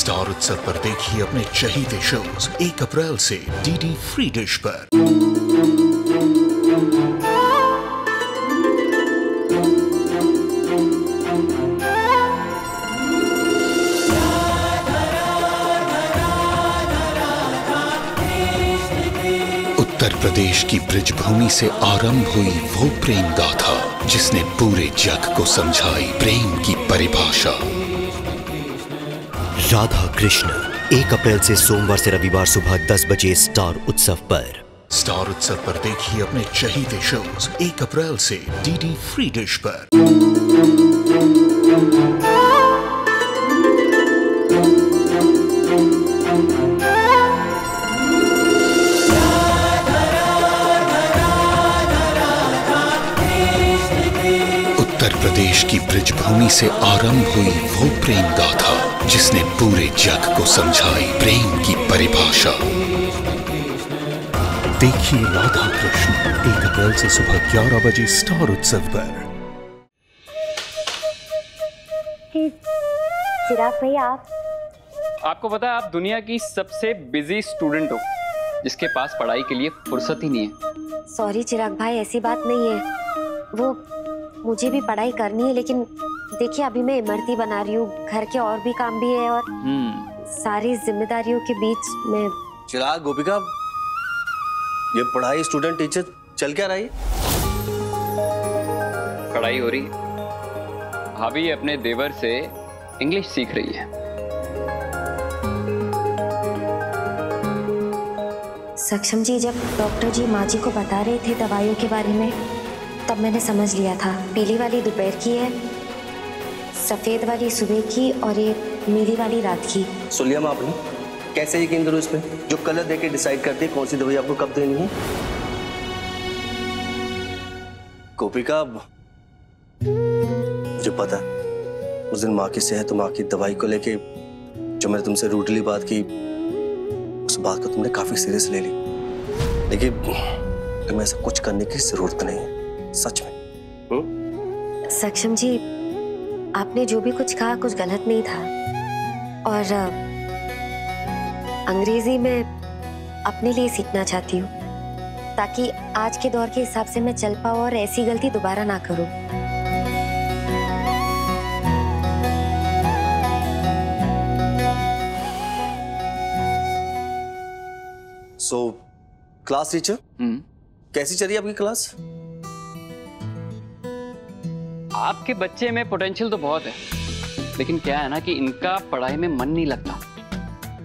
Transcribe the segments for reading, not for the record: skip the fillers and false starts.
Star उत्सव पर देखिए अपने चहीते शोज 1 अप्रैल से डीडी फ्री डिश पर। उत्तर प्रदेश की ब्रिजभूमि से आरंभ हुई वो प्रेम गाथा जिसने पूरे जग को समझाई प्रेम की परिभाषा। राधा कृष्ण 1 अप्रैल से सोमवार से रविवार सुबह 10 बजे स्टार उत्सव पर। स्टार उत्सव पर देखिए अपने चहीते शोज 1 अप्रैल से डीडी फ्री डिश पर। उत्तर प्रदेश की ब्रिजभूमि से आरंभ हुई वो प्रेम गाथा जिसने पूरे जग को समझाई प्रेम की परिभाषा। देखिए राधा कृष्ण 1 अप्रैल से सुबह 11 बजे स्टार उत्सव पर। चिराग भैया, आपको पता है आप दुनिया की सबसे बिजी स्टूडेंट हो जिसके पास पढ़ाई के लिए फुर्सत ही नहीं है। सॉरी चिराग भाई, ऐसी बात नहीं है। वो मुझे भी पढ़ाई करनी है, लेकिन देखिए अभी मैं इमरती बना रही हूँ, घर के और भी काम भी है और सारी जिम्मेदारियों के बीच में। चिराग, गोपिका, ये पढ़ाई स्टूडेंट टीचर चल क्या रही? पढ़ाई हो रही। भाभी अपने देवर से इंग्लिश सीख रही है। सक्षम जी, जब डॉक्टर जी माँ जी को बता रहे थे दवाइयों के बारे में, तब मैंने समझ लिया था। पीली वाली दोपहर की है, सफेद वाली सुबह की और ये नीली वाली रात की। सुन लिया आपने? कैसे यकीन करूं इसमें? जो कलर देके डिसाइड करती है कौन सी दवाई आपको कब देनी है। गोपिका, मुझे पता है उस दिन माँ की सेहत और माँ की दवाई को लेके जो मैंने तुमसे रूडली बात की, उस बात को तुमने काफी सीरियस ले ली। लेकिन तुम्हें ऐसा कुछ करने की जरूरत नहीं है, सच में। सक्षम जी, आपने जो भी कुछ कहा कुछ गलत नहीं था, और अंग्रेजी में अपने लिए सीखना चाहती हूँ ताकि आज के दौर के हिसाब से मैं चल पाऊँ और ऐसी गलती दोबारा ना करूँ। सो क्लास टीचर, कैसी चल रही है आपकी क्लास? आपके बच्चे में पोटेंशियल तो बहुत है, लेकिन क्या है ना कि इनका पढ़ाई में मन नहीं लगता।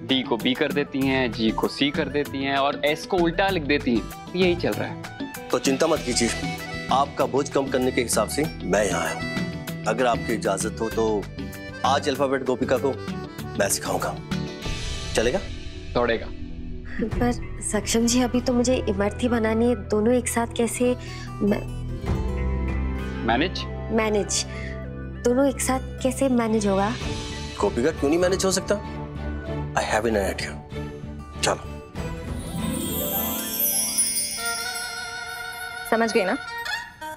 डी को बी कर देती हैं, जी को सी कर देती हैं और एस को उल्टा लिख देती हैं। यही चल रहा है। तो चिंता मत कीजिए, आपका बोझ कम करने के हिसाब से मैं यहाँ आया हूँ। अगर आपकी इजाजत हो तो आज अल्फाबेट गोपिका को मैं सिखाऊंगा, चलेगा? दौड़ेगा। पर सक्षम जी, अभी तो मुझे इमरती बनानी है, दोनों एक साथ कैसे मैनेज दोनों एक साथ कैसे मैनेज होगा? गोपिका, क्यों नहीं मैनेज हो सकता? I have an idea. चलो। समझ गई ना?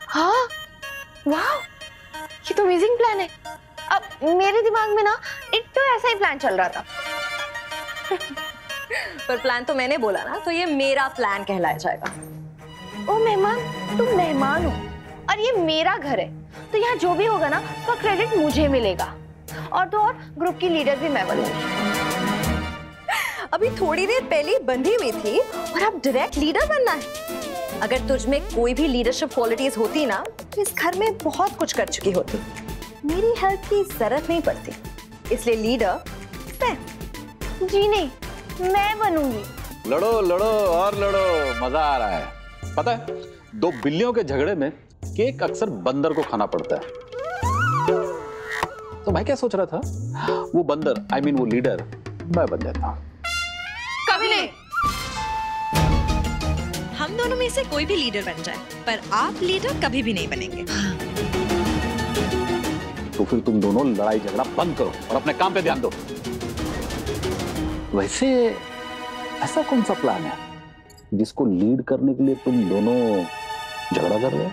हाँ, वाह, ये तो अमेजिंग प्लान है। अब मेरे दिमाग में ना एक तो ऐसा ही प्लान चल रहा था पर प्लान तो मैंने बोला ना, तो ये मेरा प्लान कहलाया जाएगा। ओ मेहमान, तुम मेहमान हो और ये मेरा घर है, तो यहाँ जो भी होगा ना उसका क्रेडिट मुझे मिलेगा। और तो और ग्रुप की लीडर भी मैं बनूंगी। अभी थोड़ी देर पहले बंधी हुई थी और अब डायरेक्ट लीडर बनना है। अगर तुझ में कोई भी लीडरशिप क्वालिटीज होती ना, तो इस घर में बहुत कुछ कर चुकी होती। मेरी हेल्प की जरूरत नहीं पड़ती, इसलिए लीडर मैं। जी नहीं, मैं बनूंगी। लड़ो लड़ो और लड़ो, मजा आ रहा है। पता है, 2 बिल्लियों के झगड़े में केक अक्सर बंदर को खाना पड़ता है। तो मैं क्या सोच रहा था, वो बंदर I mean वो लीडर मैं बन जाता हूं। कभी नहीं। हम दोनों में से कोई भी लीडर बन जाए, पर आप लीडर कभी भी नहीं बनेंगे। तो फिर तुम दोनों लड़ाई झगड़ा बंद करो और अपने काम पे ध्यान दो। वैसे ऐसा कौन सा प्लान है जिसको लीड करने के लिए तुम दोनों झगड़ा कर रहे हो?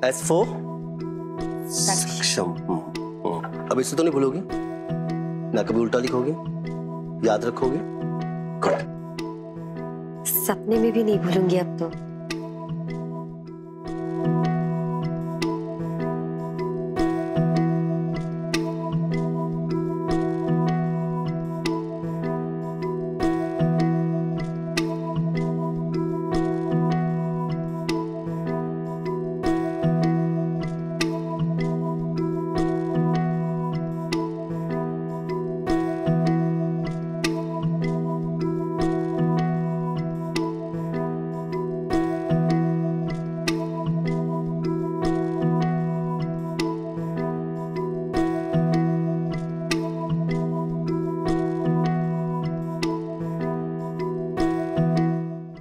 S for सक्षम। अब इसे तो नहीं भूलोगी ना, कभी उल्टा लिखोगे, याद रखोगे? गुड। सपने में भी नहीं भूलूंगी अब तो।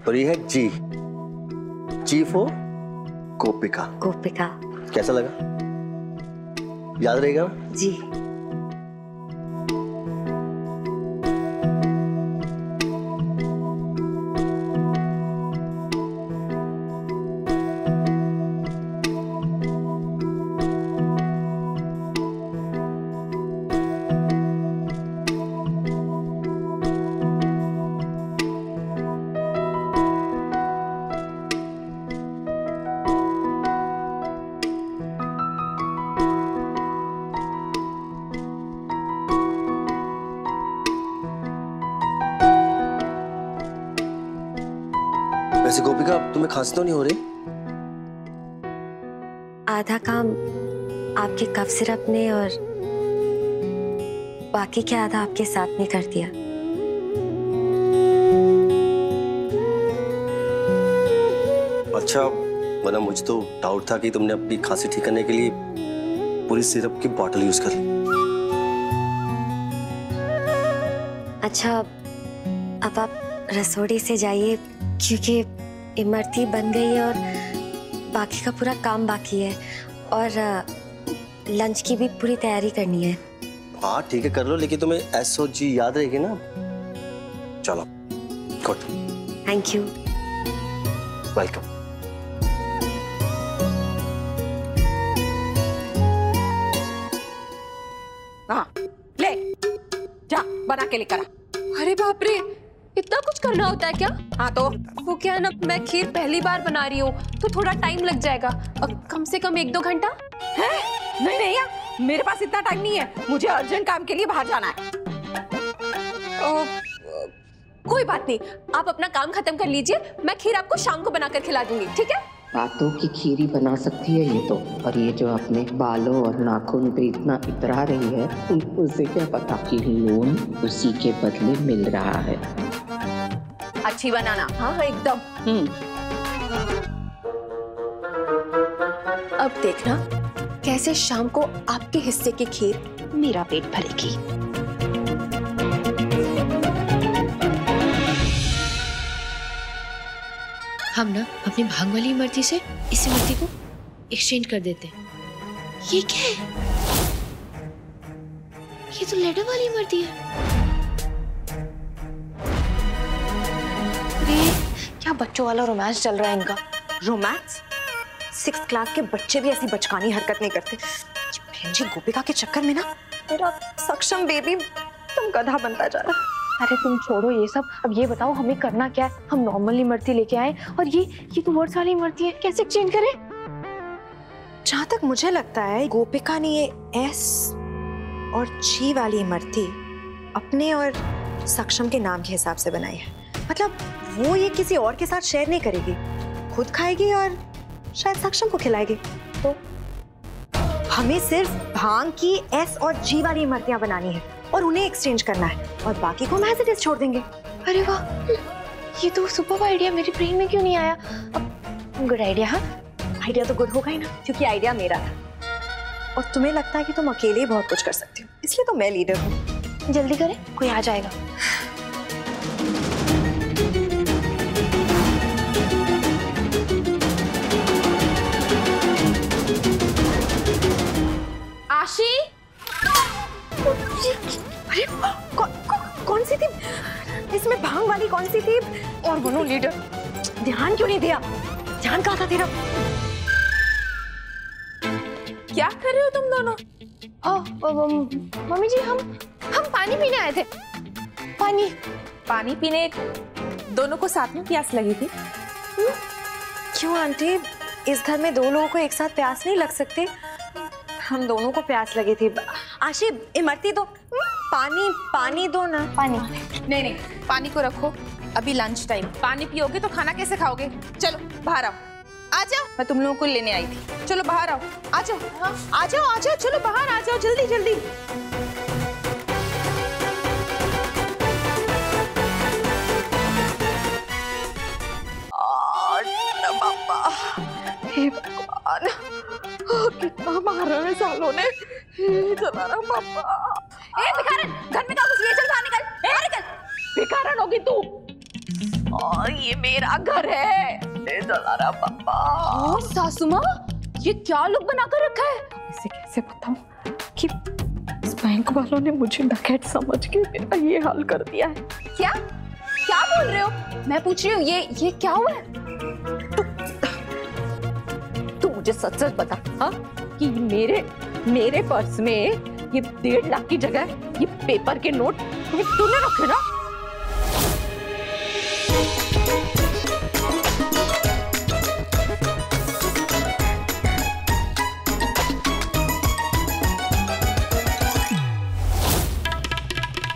और ये है जी, जी फॉर गोपिका। गोपिका। कैसा लगा? याद रहेगा? जी। वैसे गोपिका, तुम्हें खांसी तो नहीं हो रही? आधा काम आपके कफ सिरप ने और बाकी के आधा आपके साथ ने कर दिया। अच्छा, वरना मुझे तो डाउट था कि तुमने अपनी खांसी ठीक करने के लिए पूरी सिरप की बोतल यूज कर ली। अच्छा, अब आप रसोड़ी से जाइए क्योंकि इमरती बन गई है और बाकी का पूरा काम बाकी है और लंच की भी पूरी तैयारी करनी है। हाँ ठीक है, कर लो, लेकिन तुम्हें SOG याद रहेगी ना? चलो, गुड। Thank you. वेलकम। हाँ, ले जा बना के लेकर आ। अरे बाप रे, इतना कुछ करना होता है क्या? हाँ तो वो क्या है ना, मैं खीर पहली बार बना रही हूँ तो थोड़ा टाइम लग जाएगा, कम से कम 1-2 घंटा। है? नहीं नहीं यार, मेरे पास इतना टाइम नहीं है, मुझे अर्जेंट काम के लिए बाहर जाना है। कोई बात नहीं, आप अपना काम खत्म कर लीजिए, मैं खीर आपको शाम को बनाकर खिला दूंगी, ठीक है? बातों की खीरी बना सकती है ये तो, और ये जो अपने बालों और नाखून पे इतना इतरा रही है, उसे क्या पता कि लोन उसी के बदले मिल रहा है। अच्छी बनाना। हाँ एकदम। अब देखना कैसे शाम को आपके हिस्से की खीर मेरा पेट भरेगी। हम ना अपनी भांग वाली इमरती से इस इमरती को एक्सचेंज कर देते हैं। ये क्या है? ये तो लेडर वाली इमरती है। क्या बच्चों वाला रोमांस चल रहा है इनका? रोमांस? 6th क्लास के बच्चे भी ऐसी बचकानी हरकत नहीं करते। बहन जी, गोपिका के चक्कर में ना मेरा सक्षम बेबी तुम गधा बनता जा रहा है। अरे तुम छोड़ो ये सब, अब ये बताओ हमें करना क्या है? हम नॉर्मल इमरती लेके आए और ये तो वर्ड्स वाली इमरती है, कैसे एक्सचेंज करें? जहाँ तक मुझे लगता है गोपिका ने ये S और G वाली इमरती अपने और सक्षम के नाम के हिसाब से बनाई है। मतलब वो ये किसी और के साथ शेयर नहीं करेगी, खुद खाएगी और शायद सक्षम को खिलाएगी। तो हमें सिर्फ भांग की S और G वाली इमरतियां बनानी है और उन्हें एक्सचेंज करना है और बाकी को हम ऐसे टेस्ट छोड़ देंगे। अरे वाह, ये तो सुपर आइडिया, मेरे ब्रेन में क्यों नहीं आया? अब गुड आइडिया। हाँ, आइडिया तो गुड होगा ही ना, क्योंकि आइडिया मेरा था और तुम्हें लगता है कि तुम अकेले ही बहुत कुछ कर सकती हो, इसलिए तो मैं लीडर हूँ। जल्दी करें, कोई आ जाएगा। आशी, अरे कौन सी थी इसमें? भांग वाली कौन सी थी? और बोलो लीडर, ध्यान क्यों नहीं दिया? ध्यान कहाँ था तेरा? क्या कर रहे हो तुम दोनों? मम्मी जी हम पानी पीने आए थे। पानी पीने दोनों को साथ में प्यास लगी थी? क्यों आंटी, इस घर में दो लोगों को एक साथ प्यास नहीं लग सकती? हम दोनों को प्यास लगी थी। आशी, इमरती दो, पानी दो ना। पानी नहीं, पानी को रखो, अभी लंच टाइम। पानी पियोगे तो खाना कैसे खाओगे? चलो बाहर आओ, आ जाओ, मैं तुम लोगों को लेने आई थी। चलो बाहर आओ, आ जाओ, आ जाओ, चलो बाहर आ जाओ, जल्दी जल्दी। हे भगवान, कितना मारा है सालों ने। चला रहा पापा। भिखारन, घर में क्या घुस गई? चल बाहर निकल, निकल। भिखारन होगी तू। ये मेरा घर है। चला रहा पापा। सासू माँ, ये क्या लुक बनाकर रखा है? इसे कैसे बताऊं कि इस बैंक वालों ने मुझे डकैत समझ के मेरा ये हाल कर दिया है। क्या बोल रहे हो? मैं पूछ रही हूँ, ये क्या हुआ है? तू मुझे सच बता, हाँ, कि मेरे पर्स में ये 1.5 लाख की जगह ये पेपर के नोट तूने रखे ना?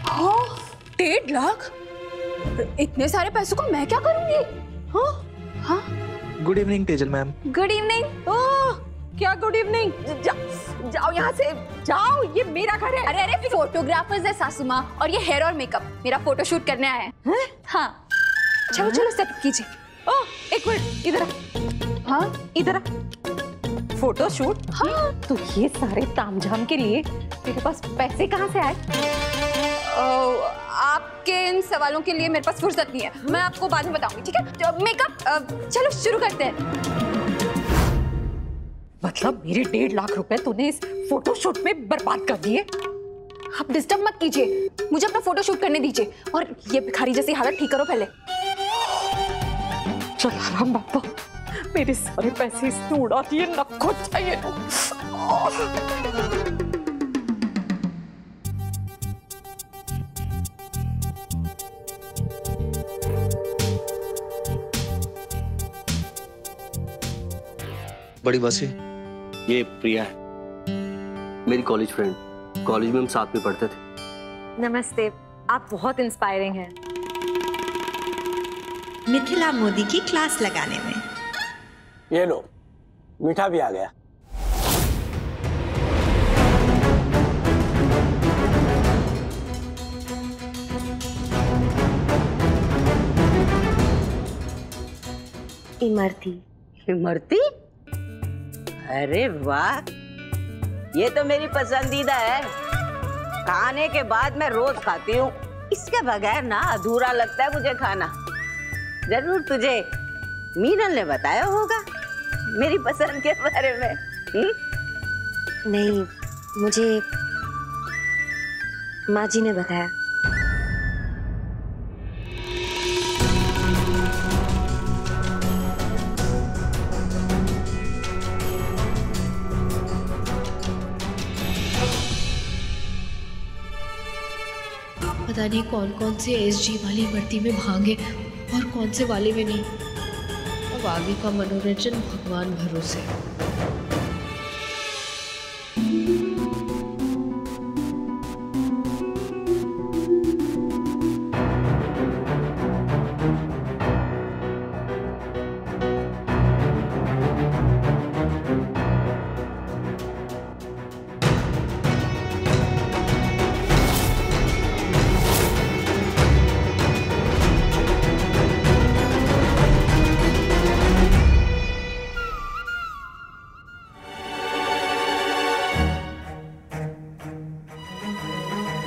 हाँ, 1.5 लाख? इतने सारे पैसों को मैं क्या करूंगी? हाँ? Good evening Tejal ma'am. Good evening. Oh, क्या गुड इवनिंग? जाओ यहाँ से, जाओ, ये मेरा घर है। अरे फोटोग्राफर्स है सासू माँ, और ये हेयर और मेकअप मेरा फोटो शूट करने आए हैं। हाँ, चलो सेट कीजिए। ओह, एक मिनट, इधर आ। हाँ, इधर आ। Photo shoot? हाँ। तो ये सारे तामझाम के लिए तेरे पास पैसे कहाँ से आए? आपके इन सवालों के लिए मेरे पास फुर्सत नहीं है, मैं आपको बाद में बताऊंगी, ठीक है? तो मेकअप, चलो शुरू करते हैं। मतलब मेरे 1.5 लाख रुपए तूने इस फोटोशूट में बर्बाद कर दिए? आप डिस्टर्ब मत कीजिए, मुझे अपना फोटोशूट करने दीजिए, और ये भिखारी जैसी हालत ठीक करो पहले। चल राम बाबा, मेरे सारे पैसे इसने उड़ा दिए, नखो चाहिए। बड़ी मासी, ये प्रिया है, मेरी कॉलेज फ्रेंड। कॉलेज में हम साथ में पढ़ते थे। नमस्ते, आप बहुत इंस्पायरिंग हैं। मिथिला मोदी की क्लास लगाने में। ये लो, मीठा भी आ गया। इमरती? अरे वाह, ये तो मेरी पसंदीदा है। खाने के बाद मैं रोज खाती हूँ। इसके बगैर ना अधूरा लगता है मुझे खाना। जरूर तुझे मीनल ने बताया होगा मेरी पसंद के बारे में। नहीं, मुझे माँ जी ने बताया। पता नहीं कौन कौन से एसजी वाली भर्ती में भागे और कौन से वाले में नहीं। अब आगे का मनोरंजन भगवान भरोसे।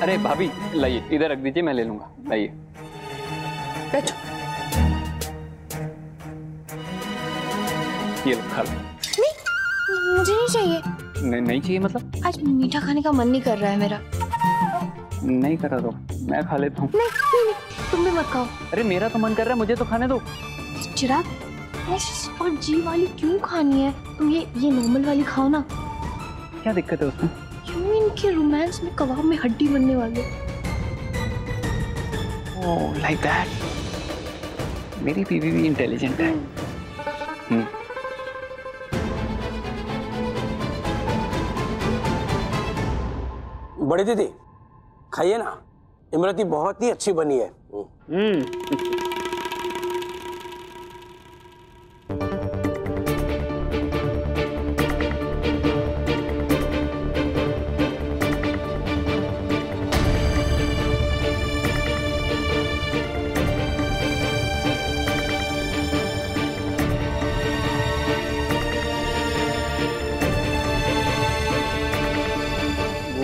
अरे भाभी, लाइए, इधर रख दीजिए, मैं ले लूंगा। लाइए। ये लो, खा लो। नहीं, मुझे नहीं चाहिए। नहीं चाहिए मतलब? आज मीठा खाने का मन नहीं कर रहा है मेरा। नहीं कर रहा तो मैं खा लेता हूँ। नहीं, तुम भी मत खाओ। अरे मेरा तो मन कर रहा है, मुझे तो खाने दो। चिराग, एस और जी वाली क्यों खानी है? तुम ये नॉर्मल वाली खाओ ना। क्या दिक्कत है उसमें? क्यों इनके रोमांस में कबाब में हड्डी बनने वाले? Oh like that. मेरी बीवी भी इंटेलिजेंट है। बड़ी दीदी खाइए ना, इमरती बहुत ही अच्छी बनी है।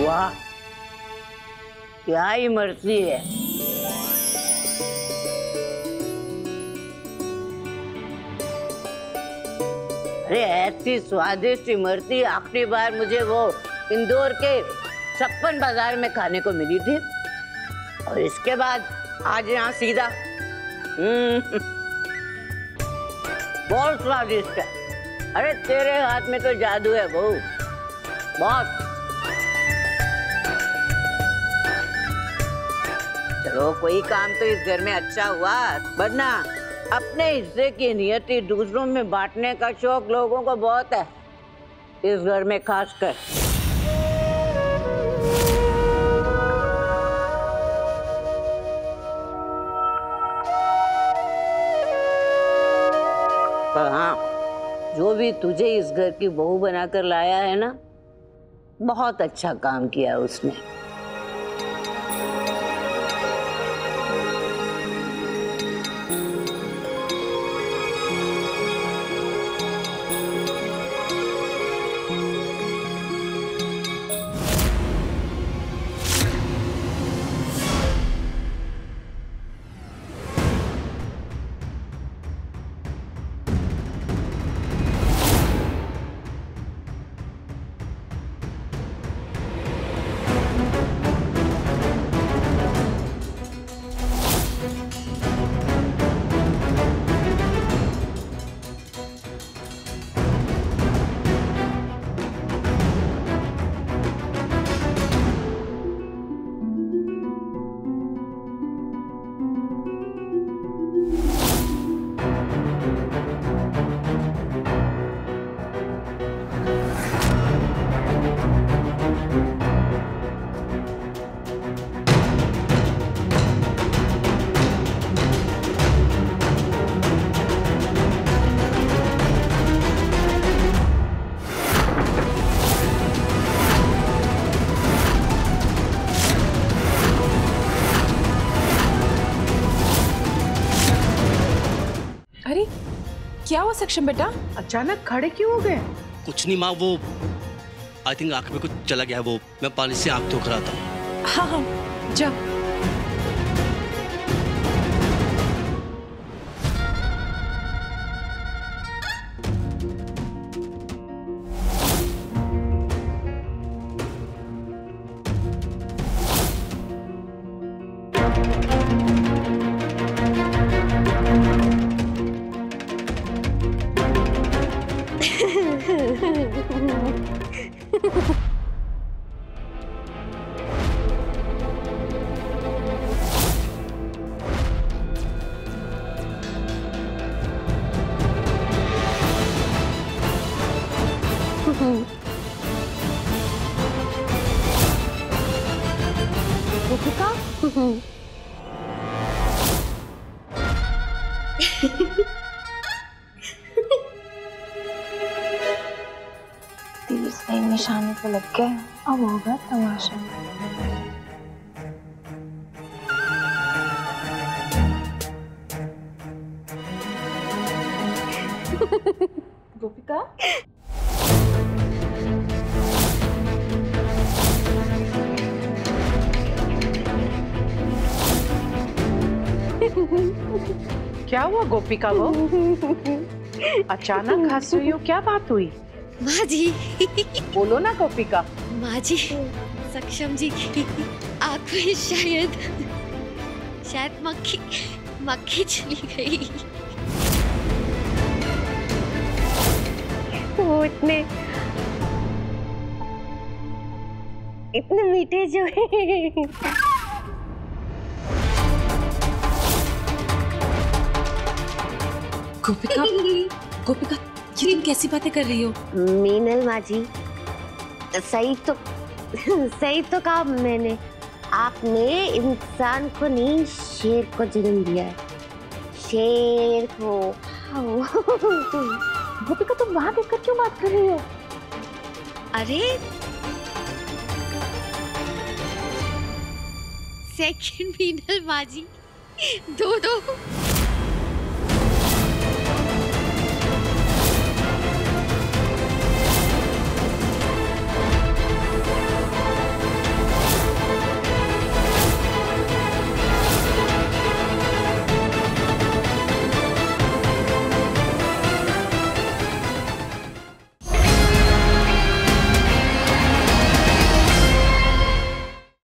वाह, क्या इमरती है। अरे ऐसी स्वादिष्ट इमरती आखिरी बार मुझे वो इंदौर के 56 बाजार में खाने को मिली थी, और इसके बाद आज यहाँ सीधा बहुत स्वादिष्ट है। अरे तेरे हाथ में तो जादू है बहू, बहुत। चलो कोई काम तो इस घर में अच्छा हुआ, वरना अपने हिस्से की नियति दूसरों में बांटने का शौक लोगों को बहुत है, इस घर में खासकर। पर हाँ, जो भी तुझे इस घर की बहू बनाकर लाया है ना, बहुत अच्छा काम किया उसने। क्या हुआ सक्षम बेटा, अचानक खड़े क्यों हो गए? कुछ नहीं माँ, वो आई थिंक आंख में कुछ चला गया है, वो मैं पानी से आंख धोकर आता हूँ। हाँ हाँ जा। तीर सही निशाने पे लग गए, अब होगा तमाशा। गोपिका, क्या हुआ गोपिका? वो अचानक हंस रही हो, क्या बात हुई? माँ जी। बोलो ना गोपिका। माँ जी, सक्षम जी की आँख में शायद मक्खी चली गई। वो इतने इतने मीठे जो है। गोपिका, गोपिका, ये तुम कैसी बातें कर रही हो? मीनल माँ जी, सही तो कहा मैंने। आपने इंसान को नहीं, शेर को जन्म दिया है। शेर को। गोपिका, तुम वहां देखकर क्यों बात कर रही हो? अरे सेकंड मीनल माँ जी, दो